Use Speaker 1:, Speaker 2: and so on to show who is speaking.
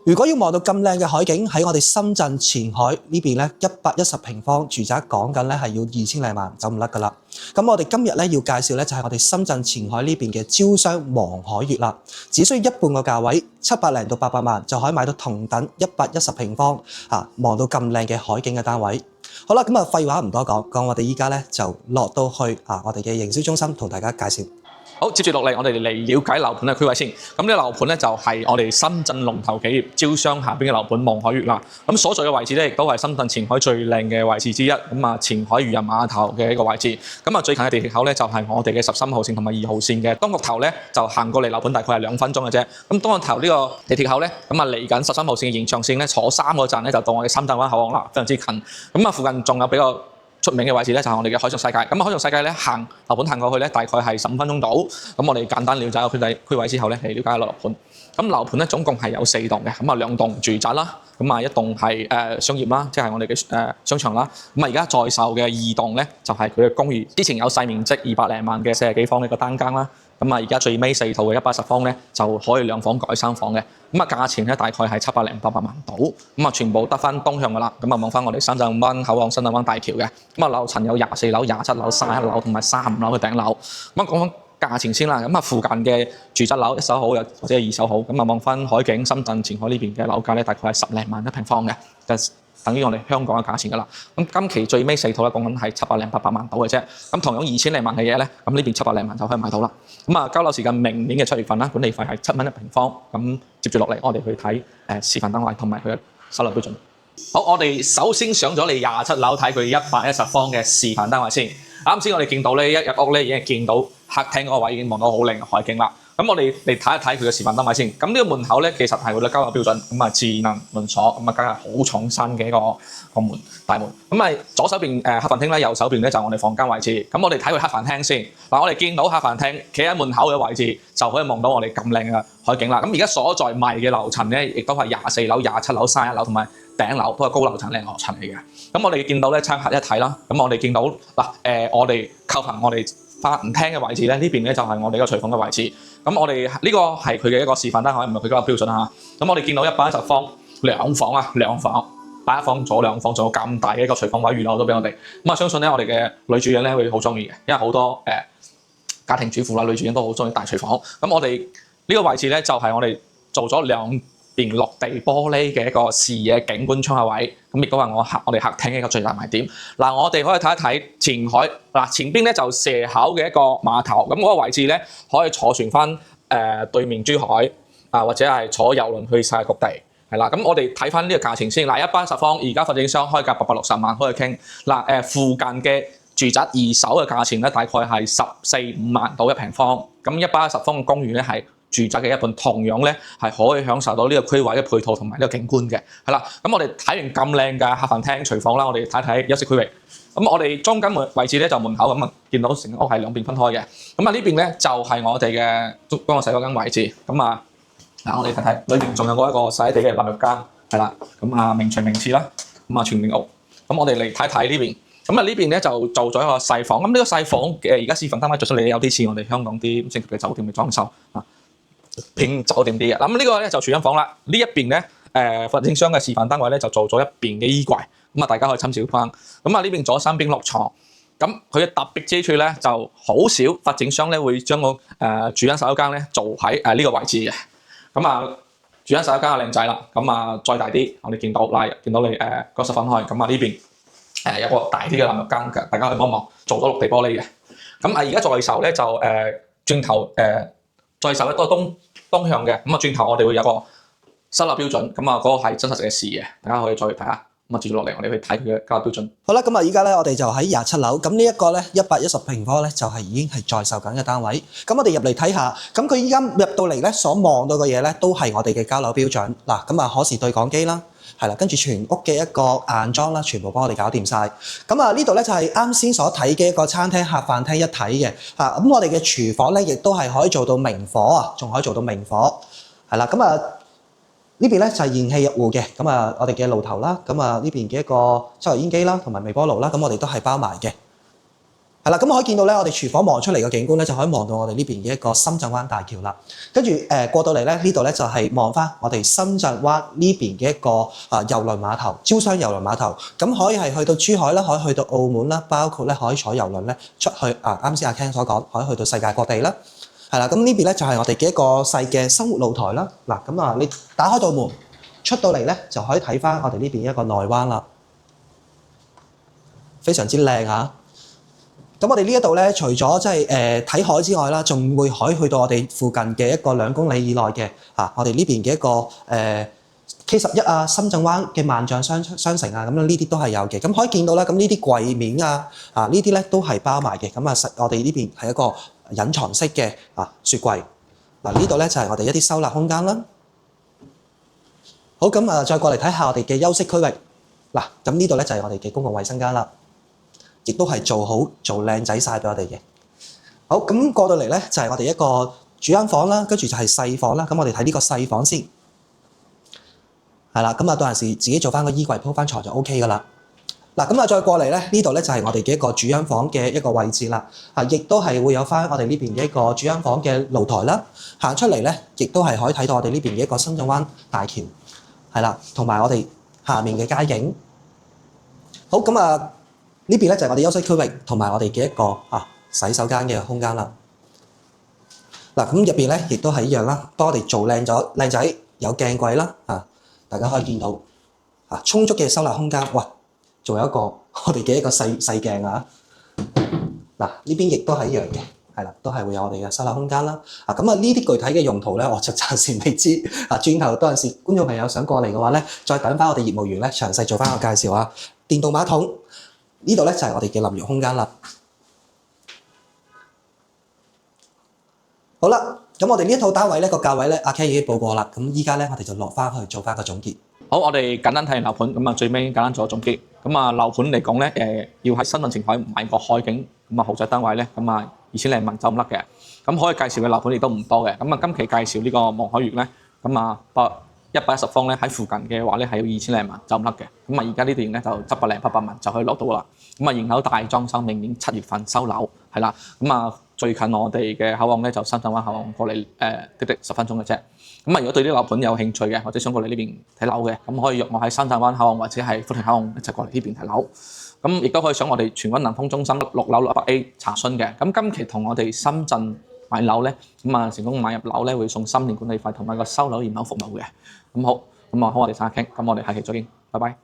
Speaker 1: 如果要望到咁靚嘅海景，喺我哋深圳前海呢邊咧，110平方住宅講緊咧係要2000零萬走唔甩噶啦。咁我哋今日咧要介紹咧就係我哋深圳前海呢邊嘅招商望海悅啦，只需要一半個價位，700零到800萬就可以買到同等110平方望到咁靚嘅海景嘅單位。好啦，咁廢話唔多講，我哋依家咧就落到去我哋嘅營銷中心同大家介紹。
Speaker 2: 好，接住落嚟，我哋嚟了解樓盤嘅區位先。咁呢個樓盤咧就係我哋深圳龍頭企業招商下邊嘅樓盤望海悅啦。咁所在嘅位置咧，亦都係深圳前海最靚嘅位置之一。前海漁人碼頭嘅一個位置。最近嘅地鐵口咧就係我哋嘅13號線同埋2號線嘅東角頭咧，就行過嚟樓盤大概係2分鐘嘅啫。咁東角頭呢個地鐵口咧，嚟緊13號線嘅延長線咧，坐3個站咧就到我哋深圳灣口岸啦，非常之近。附近仲有比較出名嘅位置咧就係我哋嘅海上世界，海上世界咧行樓盤行過去咧大概係15分鐘到，我哋簡單了解個區位之後咧嚟了解樓盤。樓盤咧總共係有4棟嘅，2棟住宅啦，一棟係商業啦，即係我哋嘅商場啦。而家在售嘅2棟咧就係佢嘅公寓，之前有細面積200零萬嘅40幾方嘅一個單間啦。而家最尾4套嘅110方咧就可以2房改3房嘅，價錢咧大概係700零800萬到，全部得翻東向噶啦，望翻我哋深圳灣口岸深圳灣大橋嘅，樓層有24樓、27樓、31樓同埋35樓嘅頂樓。講翻價錢先啦，附近嘅住宅樓一手好或者係二手好，望翻海景深圳前海呢邊嘅樓價咧大概係10零萬一平方嘅。等於我哋香港嘅價錢㗎啦。今期最尾4套咧講緊係700零800萬到嘅啫。同樣2000零萬嘅嘢咧，呢邊700零萬就可以買到啦。交樓時間明年嘅7月份啦，管理費係7蚊一平方。接住落嚟，我哋去睇示範單位同埋佢嘅收樓標準。好，我哋首先上咗嚟27樓睇佢110方嘅示範單位先。啱先我哋見到咧一入屋咧已經係見到客廳嗰個位已經望到好靚嘅海景啦。我哋嚟睇一睇佢嘅示範單位先。呢個門口咧其實係佢嘅交樓標準，智能門鎖，梗係好重身嘅一個門大門。左手邊客飯廳咧，右手邊咧就係我哋房間位置。我哋睇佢客飯廳先。我哋見到客飯廳企喺門口嘅位置，就可以望到我哋咁靚嘅海景啦。而家所在賣嘅樓層咧，亦都係24樓、27樓、31樓同埋頂樓都係高樓層、靚樓層嚟嘅。我哋見到咧，參客一睇啦。我哋見到我哋靠近我哋飯廳嘅位置咧，呢邊咧就係我哋個廚房嘅位置。我哋呢個係佢嘅一個示範單位，唔係佢嗰個標準啊。我哋見到110方2房啊，2房8房左2房，仲有咁大嘅一個廚房位預留咗俾我哋。相信咧我哋嘅女主人咧會好中意嘅，因為好多家庭主婦啦、女主人都好中意大廚房。我哋呢個位置咧就係我哋做咗2邊落地玻璃嘅一個視野景觀窗口位，亦都係我哋客廳嘅一個最大賣點。我哋可以睇一睇前海前邊咧就蛇口嘅一個碼頭，嗰個位置咧可以坐船翻對面珠海或者係坐郵輪去世界各地係啦。我哋睇翻呢個價錢先。110方而家發展商開價860萬可以傾。附近嘅住宅二手嘅價錢咧大概係14-15萬到一平方。110方嘅公寓咧係住宅嘅一半，同樣咧係可以享受到呢個區位嘅配套同埋呢個景觀嘅，係啦。我哋睇完咁靚嘅客飯廳、廚房啦，我哋睇睇休息區域。我哋中間位置咧就門口見到成屋係兩邊分開嘅。呢邊咧就係我哋嘅幫我洗手間位置。我哋睇睇裏邊仲有一個細啲嘅淋浴間，係啦。名廚名廁啦，全面屋。我哋嚟睇睇呢邊。呢邊咧就做咗一個細房。呢個細房而家示範單位做出嚟有啲似我哋香港啲5星級嘅酒店嘅裝修偏酒店啲嘅。呢個咧就廚房房啦。呢一邊咧發展商嘅示範單位咧就做咗一邊嘅衣櫃，大家可以參照翻。呢邊左三邊落床。佢嘅特別之處咧就好少發展商咧會將個主人洗手間咧做喺呢個位置嘅。主人洗手間係靚仔啦。再大啲，我哋見到見到你個室分開。呢邊有個大啲嘅淋浴間嘅，大家可以望望，做咗綠地玻璃嘅。而家在售咧就轉頭在售咧都係東向嘅。轉頭我哋會有個收納標準。嗰個係真實嘅視野，大家可以再睇下。接住落嚟，我哋去睇佢嘅交樓標準。
Speaker 1: 好啦，而家咧我哋就喺27樓。呢一個咧110平方咧就係已經係在售緊嘅單位。我哋入嚟睇下。佢依家入到嚟咧所望到嘅嘢咧都係我哋嘅交樓標準。可視對講機啦。係啦，跟住全屋嘅一個硬裝啦，全部幫我哋搞掂晒。呢度咧就係啱先所睇嘅一個餐廳客飯廳一體嘅。我哋嘅廚房咧亦都係可以做到明火啊，仲可以做到明火。係啦，呢邊咧就係燃氣入戶嘅。我哋嘅爐頭啦，呢邊嘅一個抽油煙機啦，同埋微波爐啦，我哋都係包埋嘅。係啦，咁可以見到咧，我哋廚房望出嚟嘅景觀咧，就可以望到我哋呢邊嘅一個深圳灣大橋啦。跟住過到嚟咧，呢度咧就係望翻我哋深圳灣呢邊嘅一個郵輪碼頭，招商郵輪碼頭。咁可以係去到珠海啦，可以去到澳門啦，包括咧可以坐郵輪咧出去啱先阿 Ken 所講，可以去到世界各地啦。係啦，咁呢邊咧就係我哋嘅一個細嘅生活露台啦。嗱，咁你打開道門出到嚟咧，就可以睇翻我哋呢邊一個內灣啦，非常之靚嚇。咁我哋呢一度咧，除咗即係睇海之外啦，仲會可以去到我哋附近嘅一個2公里以內嘅我哋呢邊嘅一個K11啊，深圳灣嘅萬象商城啊，咁呢啲都係有嘅。咁可以見到啦，咁呢啲櫃面呢啲咧都係包埋嘅。咁我哋呢邊係一個隱藏式嘅雪櫃。嗱，呢度咧就係我哋一啲收納空間啦。好，咁再過嚟睇下我哋嘅休息區域。嗱，咁呢度咧就係我哋嘅公共衛生間啦。亦都係做好做靚仔晒俾我哋嘅。好，咁過到嚟咧就係我哋一個主間房啦，跟住就係細房啦。咁我哋睇呢個細房先，係啦。咁到陣時自己做翻個衣櫃鋪翻床就 OK 噶啦。嗱，咁再過嚟咧，呢度咧就係我哋嘅一個主間房嘅一個位置啦。亦都係會有翻我哋呢邊嘅一個主間房嘅露台啦。行出嚟咧，亦都係可以睇到我哋呢邊嘅一個深圳灣大橋，係啦，同埋我哋下面嘅街景。好，咁呢邊咧就係我哋休息區域同埋我哋嘅一個洗手間嘅空間啦。嗱，咁入邊咧亦都係一樣啦，幫我哋做靚仔，有鏡櫃啦，大家可以見到充足嘅收納空間。哇，仲有一個我哋嘅一個細鏡啊。嗱，呢邊亦都係一樣嘅，係啦，都係會有我哋嘅收納空間啦。咁呢啲具體嘅用途咧，我就暫時未知。轉頭嗰陣時，觀眾朋友想過嚟嘅話咧，再等翻我哋業務員咧詳細做翻個介紹啊。電動馬桶。呢度咧就係我哋嘅淋浴空間啦。好啦，咁我哋呢一套單位咧個價位咧，阿 Ken 已經報過啦。咁依家咧我哋就落翻去做翻個總結。
Speaker 2: 好，我哋簡單睇完樓盤，咁最尾簡單做個總結。咁樓盤嚟講咧，要喺新圳前海買個海景豪宅單位咧，咁2000零萬走唔甩嘅。咁可以介紹嘅樓盤亦都唔多嘅。咁今期介紹呢個望海悅咧，咁110方咧喺附近嘅話咧係要2000零萬走唔甩嘅。咁而家呢段咧就700零800萬就可以攞到啦。咁營口大裝修，明年7月份收樓，係啦。咁最近我哋嘅口岸咧就深圳灣口岸過嚟滴10分鐘嘅啫。咁如果對啲樓盤有興趣嘅，或者想過嚟呢邊睇樓嘅，咁可以約我喺深圳灣口岸或者係福田口岸一齊過嚟呢邊睇樓。咁亦都可以上我哋荃灣南豐中心6樓600A 查詢嘅。咁今期同我哋深圳買樓咧，成功買入樓咧會送3年管理費同埋個收樓驗樓服務嘅。咁好，我哋下傾，咁我哋下期再見，拜拜。